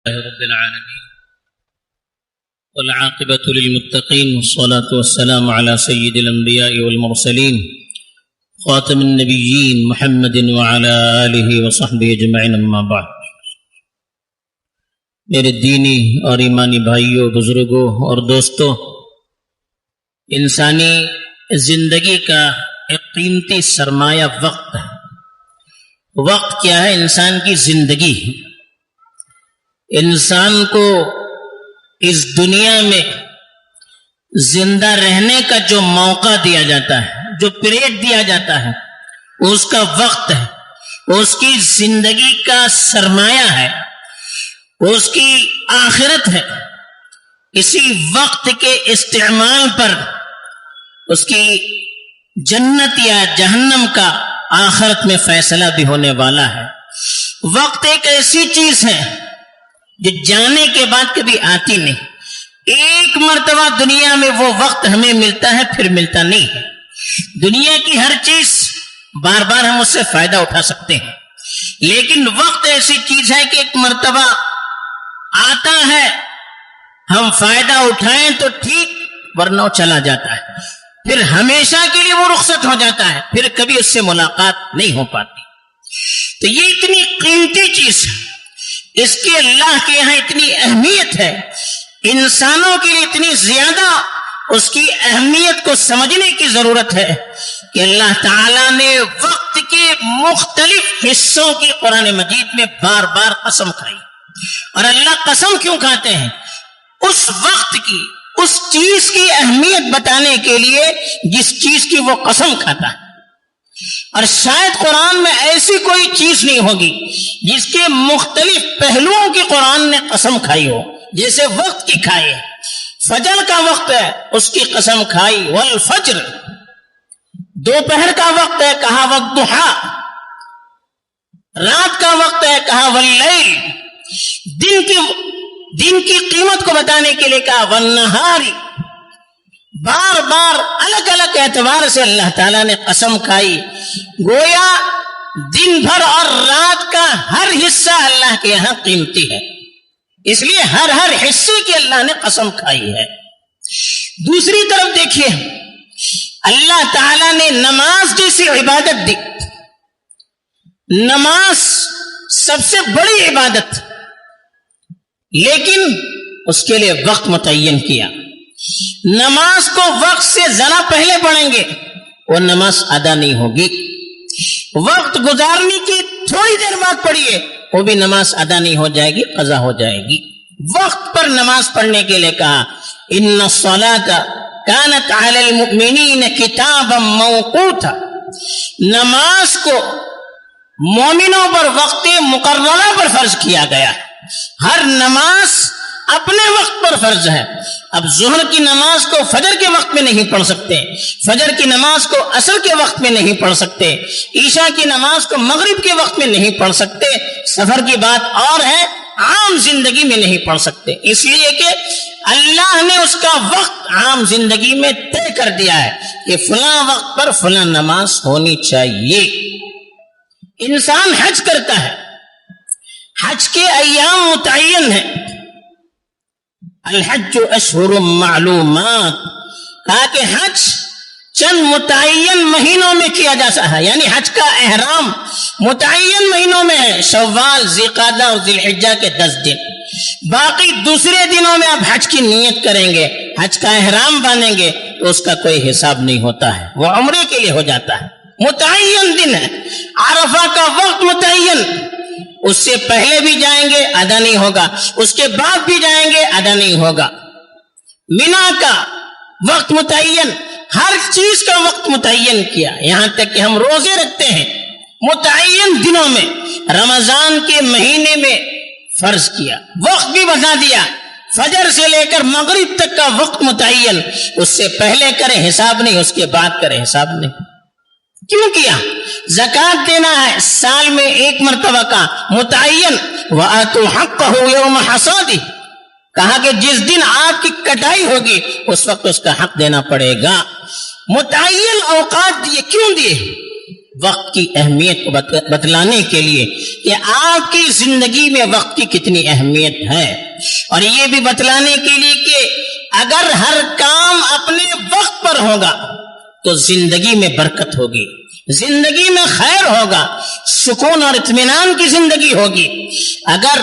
رب العالمين والعاقبة للمتقين والصلاة والسلام على سيد الأنبياء والمرسلين خاتم النبيين محمد وعلى آله وصحبه أجمعين اما بعد۔ میرے دینی اور ایمانی بھائیوں، بزرگوں اور دوستوں، انسانی زندگی کا ایک قیمتی سرمایہ وقت ہے۔ وقت کیا ہے؟ انسان کی زندگی ہے۔ انسان کو اس دنیا میں زندہ رہنے کا جو موقع دیا جاتا ہے، جو پیریڈ دیا جاتا ہے، اس کا وقت ہے، اس کی زندگی کا سرمایہ ہے، اس کی آخرت ہے۔ اسی وقت کے استعمال پر اس کی جنت یا جہنم کا آخرت میں فیصلہ بھی ہونے والا ہے۔ وقت ایک ایسی چیز ہے جو جانے کے بعد کبھی آتی نہیں۔ ایک مرتبہ دنیا میں وہ وقت ہمیں ملتا ہے، پھر ملتا نہیں ہے۔ دنیا کی ہر چیز بار بار ہم اس سے فائدہ اٹھا سکتے ہیں، لیکن وقت ایسی چیز ہے کہ ایک مرتبہ آتا ہے، ہم فائدہ اٹھائیں تو ٹھیک، ورنہ وہ چلا جاتا ہے، پھر ہمیشہ کے لیے وہ رخصت ہو جاتا ہے، پھر کبھی اس سے ملاقات نہیں ہو پاتی۔ تو یہ اتنی قیمتی چیز ہے، اس کی اللہ کے یہاں اتنی اہمیت ہے، انسانوں کے لیے اتنی زیادہ اس کی اہمیت کو سمجھنے کی ضرورت ہے کہ اللہ تعالیٰ نے وقت کے مختلف حصوں کی قرآن مجید میں بار بار قسم کھائی۔ اور اللہ قسم کیوں کھاتے ہیں؟ اس وقت کی، اس چیز کی اہمیت بتانے کے لیے جس چیز کی وہ قسم کھاتا ہے۔ اور شاید قرآن میں ایسی کوئی چیز نہیں ہوگی جس کے مختلف پہلوؤں کی قرآن نے قسم کھائی ہو، جیسے وقت کی کھائی ہے۔ فجر کا وقت ہے، اس کی قسم کھائی، والفجر۔ دوپہر کا وقت ہے، کہا والضحیٰ۔ رات کا وقت ہے، کہا واللیل۔ دن کی قیمت کو بتانے کے لیے کہا والنہار۔ بار بار الگ الگ اعتبار سے اللہ تعالیٰ نے قسم کھائی، گویا دن بھر اور رات کا ہر حصہ اللہ کے یہاں قیمتی ہے، اس لیے ہر حصے کی اللہ نے قسم کھائی ہے۔ دوسری طرف دیکھیے، اللہ تعالیٰ نے نماز جیسی عبادت دی۔ نماز سب سے بڑی عبادت، لیکن اس کے لیے وقت متعین کیا۔ نماز کو وقت سے ذرا پہلے پڑھیں گے وہ نماز ادا نہیں ہوگی، وقت گزارنے کی تھوڑی دیر بعد پڑھیے وہ بھی نماز ادا نہیں ہو جائے گی، قضا ہو جائے گی۔ وقت پر نماز پڑھنے کے لیے کہا ان الصلاۃ کانت علی المؤمنین کتابا موقوتا۔ نماز کو مومنوں پر وقت مقررہ پر فرض کیا گیا ہے۔ ہر نماز اپنے وقت پر فرض ہے۔ اب ظہر کی نماز کو فجر کے وقت میں نہیں پڑھ سکتے، فجر کی نماز کو عصر کے وقت میں نہیں پڑھ سکتے، عشاء کی نماز کو مغرب کے وقت میں نہیں پڑھ سکتے، سفر کی بات اور ہے، عام زندگی میں نہیں پڑھ سکتے، اس لیے کہ اللہ نے اس کا وقت عام زندگی میں طے کر دیا ہے کہ فلاں وقت پر فلاں نماز ہونی چاہیے۔ انسان حج کرتا ہے، حج کے ایام متعین ہیں۔ الحج اشہر معلومات، کہا کہ حج چند متعین مہینوں میں کیا جا سکتا ہے، یعنی حج کا احرام متعین مہینوں میں ہے، شوال، ذوالقعدہ اور ذی الحجہ کے 10 دن۔ باقی دوسرے دنوں میں آپ حج کی نیت کریں گے، حج کا احرام باندھیں گے تو اس کا کوئی حساب نہیں ہوتا ہے، وہ عمرے کے لیے ہو جاتا ہے۔ متعین دن ہے۔ عرفہ کا وقت متعین، اس سے پہلے بھی جائیں گے ادا نہیں ہوگا، اس کے بعد بھی جائیں گے ادا نہیں ہوگا۔ مینا کا وقت متعین، ہر چیز کا وقت متعین کیا، یہاں تک کہ ہم روزے رکھتے ہیں متعین دنوں میں، رمضان کے مہینے میں فرض کیا، وقت بھی بتا دیا، فجر سے لے کر مغرب تک کا وقت متعین، اس سے پہلے کرے حساب نہیں، اس کے بعد کرے حساب نہیں۔ کیوں کیا؟ زکوٰۃ دینا ہے، سال میں ایک مرتبہ کا متعین، وَآتُوا حَقَّهُ يَوْمَ حَصَادِهِ، کہا کہ جس دن آپ کی کٹائی ہوگی اس وقت اس کا حق دینا پڑے گا۔ متعین اوقات دیے، کیوں دیے؟ وقت کی اہمیت کو بتلانے کے لیے کہ آپ کی زندگی میں وقت کی کتنی اہمیت ہے، اور یہ بھی بتلانے کے لیے کہ اگر ہر کام اپنے وقت پر ہوگا تو زندگی میں برکت ہوگی، زندگی میں خیر ہوگا، سکون اور اطمینان کی زندگی ہوگی۔ اگر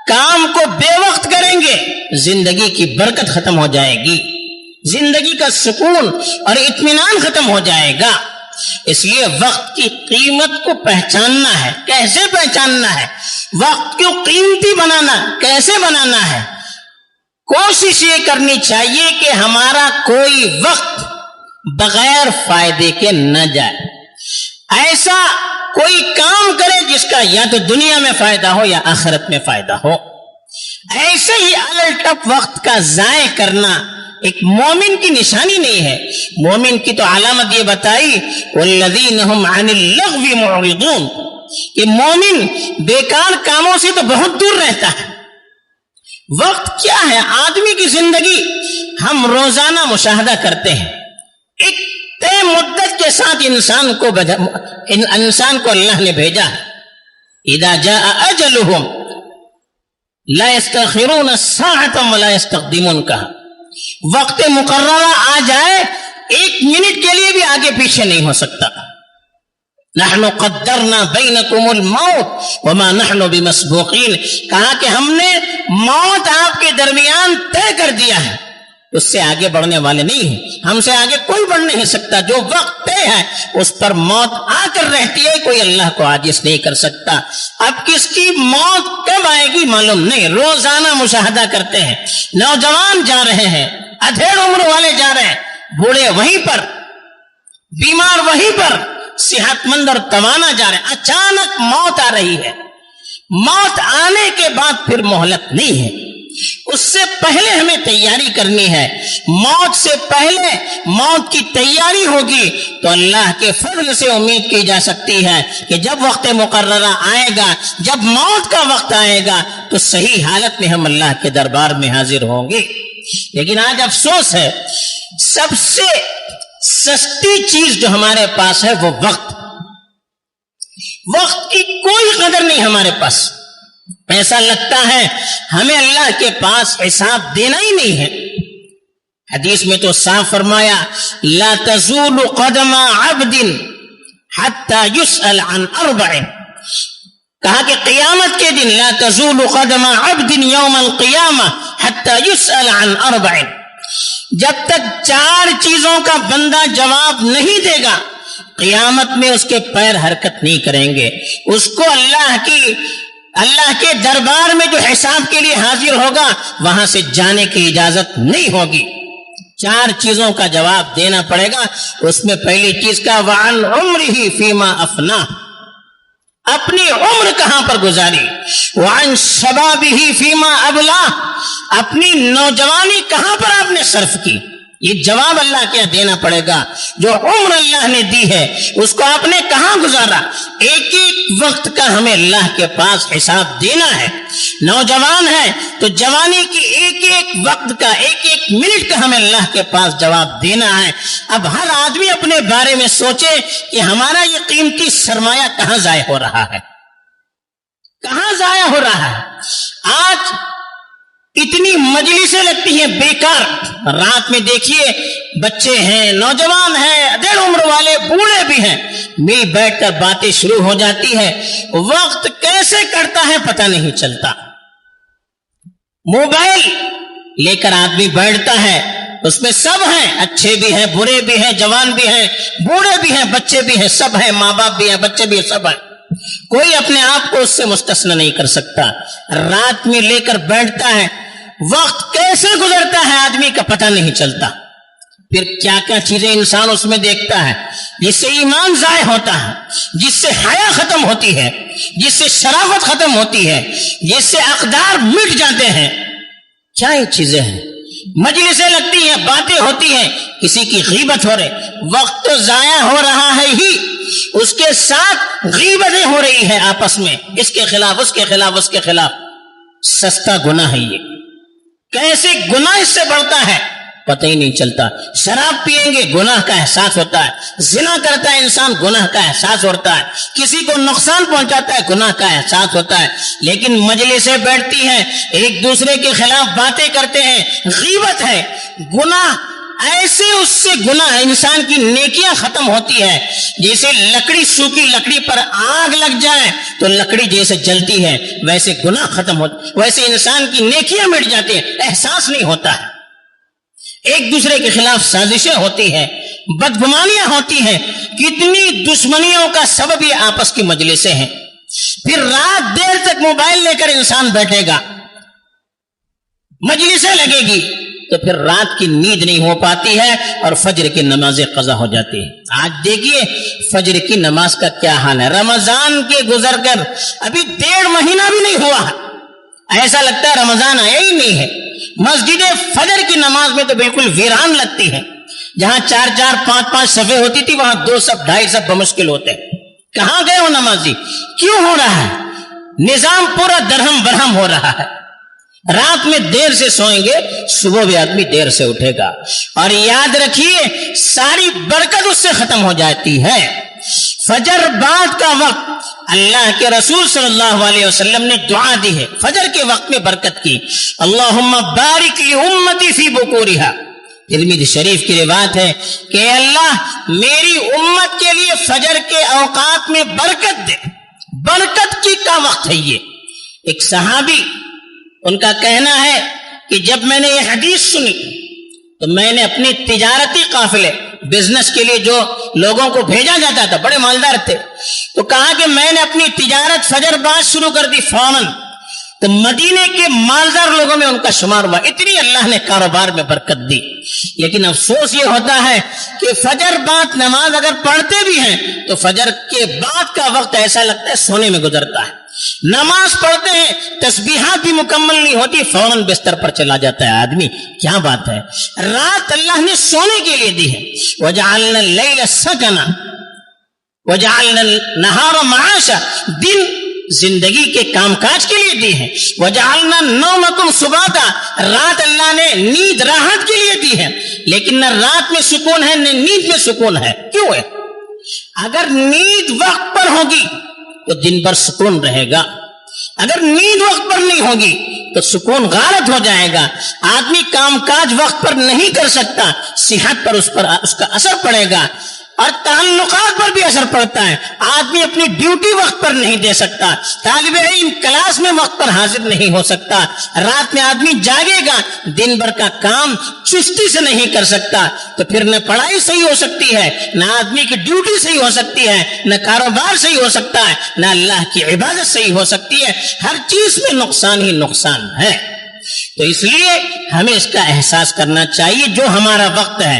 کام کو بے وقت کریں گے زندگی کی برکت ختم ہو جائے گی، زندگی کا سکون اور اطمینان ختم ہو جائے گا۔ اس لیے وقت کی قیمت کو پہچاننا ہے۔ کیسے پہچاننا ہے؟ وقت کو قیمتی بنانا کیسے بنانا ہے؟ کوشش یہ کرنی چاہیے کہ ہمارا کوئی وقت بغیر فائدے کے نہ جائے، ایسا کوئی کام کرے جس کا یا تو دنیا میں فائدہ ہو یا آخرت میں فائدہ ہو۔ ایسے ہی الٹپ وقت کا ضائع کرنا ایک مومن کی نشانی نہیں ہے۔ مومن کی تو علامت یہ بتائی والذین هم عن اللغو معرضون، کہ مومن بیکار کاموں سے تو بہت دور رہتا ہے۔ وقت کیا ہے؟ آدمی کی زندگی ہم روزانہ مشاہدہ کرتے ہیں، ایک طے مدت کے ساتھ انسان کو اللہ نے بھیجا ہے۔ اذا جاء اجلهم لا يستأخرون ساعة ولا يستقدمون، کہا وقت مقررہ آ جائے ایک منٹ کے لیے بھی آگے پیچھے نہیں ہو سکتا۔ نحن قدرنا بینکم الموت وما نحن بمسبوقین، کہا کہ ہم نے موت آپ کے درمیان طے کر دیا ہے، اس سے آگے بڑھنے والے نہیں ہیں، ہم سے آگے کوئی بڑھ نہیں سکتا۔ جو وقت طے ہے اس پر موت آ کر رہتی ہے، کوئی اللہ کو عاجز نہیں کر سکتا۔ اب کس کی موت کب آئے گی معلوم نہیں، روزانہ مشاہدہ کرتے ہیں۔ نوجوان جا رہے ہیں، ادھیڑ عمر والے جا رہے ہیں، بوڑھے وہیں پر، بیمار وہیں پر، صحت مند اور توانا جا رہے ہیں۔ اچانک موت آ رہی ہے، موت آنے کے بعد پھر مہلت نہیں ہے، اس سے پہلے ہمیں تیاری کرنی ہے۔ موت سے پہلے موت کی تیاری ہوگی تو اللہ کے فضل سے امید کی جا سکتی ہے کہ جب وقت مقررہ آئے گا، جب موت کا وقت آئے گا تو صحیح حالت میں ہم اللہ کے دربار میں حاضر ہوں گے۔ لیکن آج افسوس ہے، سب سے سستی چیز جو ہمارے پاس ہے وہ وقت کی کوئی قدر نہیں ہمارے پاس۔ ایسا لگتا ہے ہمیں اللہ کے پاس حساب دینا ہی نہیں ہے۔ حدیث میں تو صاف فرمایا لا تزول قدم عبد حتى يسأل عن اربع، کہا کہ قیامت کے دن لا تزول قدم عبد یوم القیامہ حتى يسأل عن اربع، جب تک 4 چیزوں کا بندہ جواب نہیں دے گا قیامت میں اس کے پیر حرکت نہیں کریں گے۔ اس کو اللہ کے دربار میں جو حساب کے لیے حاضر ہوگا وہاں سے جانے کی اجازت نہیں ہوگی۔ 4 چیزوں کا جواب دینا پڑے گا۔ اس میں پہلی چیز کا وعن عمرہ فیما افنا، اپنی عمر کہاں پر گزاری، وعن شبابہ فیما ابلا، اپنی نوجوانی کہاں پر آپ نے صرف کی، یہ جواب اللہ کے دینا پڑے گا۔ جو عمر اللہ نے دی ہے اس کو آپ نے کہاں گزارا، ایک ایک وقت کا ہمیں اللہ کے پاس حساب دینا ہے۔ نوجوان ہے تو جوانی کی ایک ایک وقت کا، ایک ایک منٹ کا ہمیں اللہ کے پاس جواب دینا ہے۔ اب ہر آدمی اپنے بارے میں سوچے کہ ہمارا یہ قیمتی سرمایہ کہاں ضائع ہو رہا ہے، کہاں ضائع ہو رہا ہے۔ آج اتنی مجلسیں لگتی ہیں بیکار، رات میں دیکھیے بچے ہیں، نوجوان ہیں، ادھیڑ عمر والے، بوڑھے بھی ہیں، مل بیٹھ کر باتیں شروع ہو جاتی ہے، وقت کیسے کٹتا ہے پتہ نہیں چلتا۔ موبائل لے کر آدمی بیٹھتا ہے، اس میں سب ہیں، اچھے بھی ہیں، برے بھی ہیں، جوان بھی ہیں، بوڑھے بھی ہیں، بچے بھی ہیں، سب ہیں، ماں باپ بھی ہیں، بچے بھی ہیں، سب ہیں، کوئی اپنے آپ کو اس سے مستثنی نہیں کر سکتا۔ رات میں لے کر بیٹھتا ہے، وقت کیسے گزرتا ہے آدمی کا پتہ نہیں چلتا۔ پھر کیا کیا چیزیں انسان اس میں دیکھتا ہے جس سے ایمان ضائع ہوتا ہے، جس سے حیا ختم ہوتی ہے، جس سے شرافت ختم ہوتی ہے، جس سے اقدار مٹ جاتے ہیں۔ کیا یہ چیزیں ہیں؟ مجلسیں لگتی ہیں، باتیں ہوتی ہیں، کسی کی غیبت ہو رہی، وقت تو ضائع ہو رہا ہے ہی، اس کے ساتھ غیبتیں ہو رہی ہیں آپس میں، اس کے خلاف، اس کے خلاف، اس کے خلاف۔ سستا گناہ ہے یہ، کیسے گناہ اس سے بڑھتا ہے۔ پتہ ہی نہیں چلتا. شراب پیئیں گے گناہ کا احساس ہوتا ہے, زنا کرتا ہے انسان گناہ کا احساس ہوتا ہے, کسی کو نقصان پہنچاتا ہے گناہ کا احساس ہوتا ہے. لیکن مجلسیں بیٹھتی ہیں, ایک دوسرے کے خلاف باتیں کرتے ہیں, غیبت ہے, گناہ ایسے اس سے گناہ انسان کی نیکیاں ختم ہوتی ہے جیسے لکڑی, سوکھی لکڑی پر آگ لگ جائے تو لکڑی جیسے جلتی ہے ویسے گناہ ختم ہوتا, ویسے انسان کی نیکیاں مٹ جاتی ہیں, احساس نہیں ہوتا ہے. ایک دوسرے کے خلاف سازشیں ہوتی ہیں, بدگمانیاں ہوتی ہیں, کتنی دشمنیوں کا سبب یہ آپس کی مجلسیں ہیں. پھر رات دیر تک موبائل لے کر انسان بیٹھے گا, مجلسیں لگے گی تو پھر رات کی نیند نہیں ہو پاتی ہے اور فجر کی نمازیں قضا ہو جاتی ہے. آج دیکھیے فجر کی نماز کا کیا حال ہے. رمضان کے گزر کر ابھی 1.5 مہینہ بھی نہیں ہوا, ایسا لگتا ہے رمضان آیا ہی نہیں ہے. مسجدیں فجر کی نماز میں تو بالکل ویران لگتی ہیں. جہاں 4-4 5-5 صفیں ہوتی تھی وہاں 2 صف 2.5 صف بمشکل ہوتے ہیں. کہاں گئے ہو نمازی؟ کیوں ہو رہا ہے؟ نظام پورا درہم برہم ہو رہا ہے. رات میں دیر سے سوئیں گے, صبح بھی آدمی دیر سے اٹھے گا, اور یاد رکھیے ساری برکت اس سے ختم ہو جاتی ہے. فجر بعد کا وقت اللہ کے رسول صلی اللہ علیہ وسلم نے دعا دی ہے فجر کے وقت میں برکت کی, اللہم بارک لی امتی فی بکورہا. ترمذی شریف کی روایت ہے کہ اللہ میری امت کے لیے فجر کے اوقات میں برکت دے. برکت کی کا وقت ہے یہ. ایک صحابی, ان کا کہنا ہے کہ جب میں نے یہ حدیث سنی تو میں نے اپنی تجارتی قافلے, بزنس کے لیے جو لوگوں کو بھیجا جاتا تھا, بڑے مالدار تھے, تو کہا کہ میں نے اپنی تجارت فجر بعد شروع کر دی فوراً. تو مدینے کے مالدار لوگوں میں ان کا شمار ہوا, اتنی اللہ نے کاروبار میں برکت دی. لیکن افسوس یہ ہوتا ہے کہ فجر بعد نماز اگر پڑھتے بھی ہیں تو فجر کے بعد کا وقت ایسا لگتا ہے سونے میں گزرتا ہے. نماز پڑھتے ہیں, تسبیحات بھی مکمل نہیں ہوتی, فوراً بستر پر چلا جاتا ہے آدمی. کیا بات ہے, رات اللہ نے سونے کے لیے دی ہے. وَجَعَلْنَا اللَّيْلَ سَكَنًا وَجَعَلْنَا النَّهَارَ مَعَاشًا, دن زندگی کے کام کاج کے لیے دی ہے. وَجَعَلْنَا نَوْمَكُمْ سُبَاتًا, رات اللہ نے نیند راحت کے لیے دی ہے. لیکن نہ رات میں سکون ہے نہ نیند میں سکون ہے. کیوں ہے؟ اگر نیند وقت پر ہوگی تو دن بھر سکون رہے گا, اگر نیند وقت پر نہیں ہوگی تو سکون غارت ہو جائے گا. آدمی کام کاج وقت پر نہیں کر سکتا, صحت پر اس کا اثر پڑے گا, اور تعلقات پر بھی اثر پڑتا ہے. آدمی اپنی ڈیوٹی وقت پر نہیں دے سکتا, طالب علم کلاس میں وقت پر حاضر نہیں ہو سکتا, رات میں آدمی جاگے گا, دن بھر کا کام چستی سے نہیں کر سکتا, تو پھر نہ پڑھائی صحیح ہو سکتی ہے, نہ آدمی کی ڈیوٹی صحیح ہو سکتی ہے, نہ کاروبار صحیح ہو سکتا ہے, نہ اللہ کی عبادت صحیح ہو سکتی ہے. ہر چیز میں نقصان ہی نقصان ہے. تو اس لیے ہمیں اس کا احساس کرنا چاہیے. جو ہمارا وقت ہے,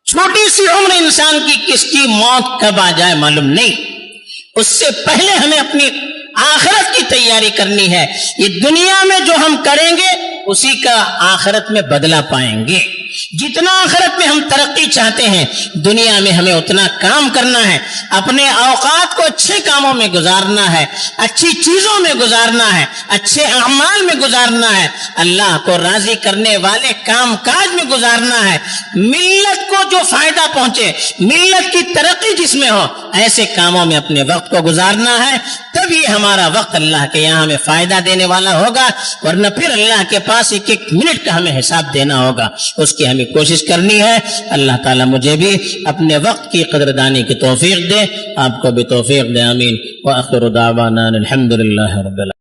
چھوٹی سی عمر انسان کی, کس کی موت کب آ جائے معلوم نہیں. اس سے پہلے ہمیں اپنی آخرت کی تیاری کرنی ہے. یہ دنیا میں جو ہم کریں گے اسی کا آخرت میں بدلہ پائیں گے. جتنا آخرت میں ہم ترقی چاہتے ہیں دنیا میں ہمیں اتنا کام کرنا ہے. اپنے اوقات کو اچھے کاموں میں گزارنا ہے, اچھی چیزوں میں گزارنا ہے, اچھے اعمال میں گزارنا ہے, اللہ کو راضی کرنے والے کام کاج میں گزارنا ہے. ملت کو جو فائدہ پہنچے, ملت کی ترقی جس میں ہو, ایسے کاموں میں اپنے وقت کو گزارنا ہے. تب یہ ہمارا وقت اللہ کے یہاں ہمیں فائدہ دینے والا ہوگا, ورنہ پھر اللہ کے پاس ایک ایک منٹ کا ہمیں حساب دینا ہوگا. اس کی ہمیں کوشش کرنی ہے. اللہ تعالیٰ مجھے بھی اپنے وقت کی قدردانی کی توفیق دے, آپ کو بھی توفیق دے. آمین. وآخر دعوانا الحمد للہ رب العالمین.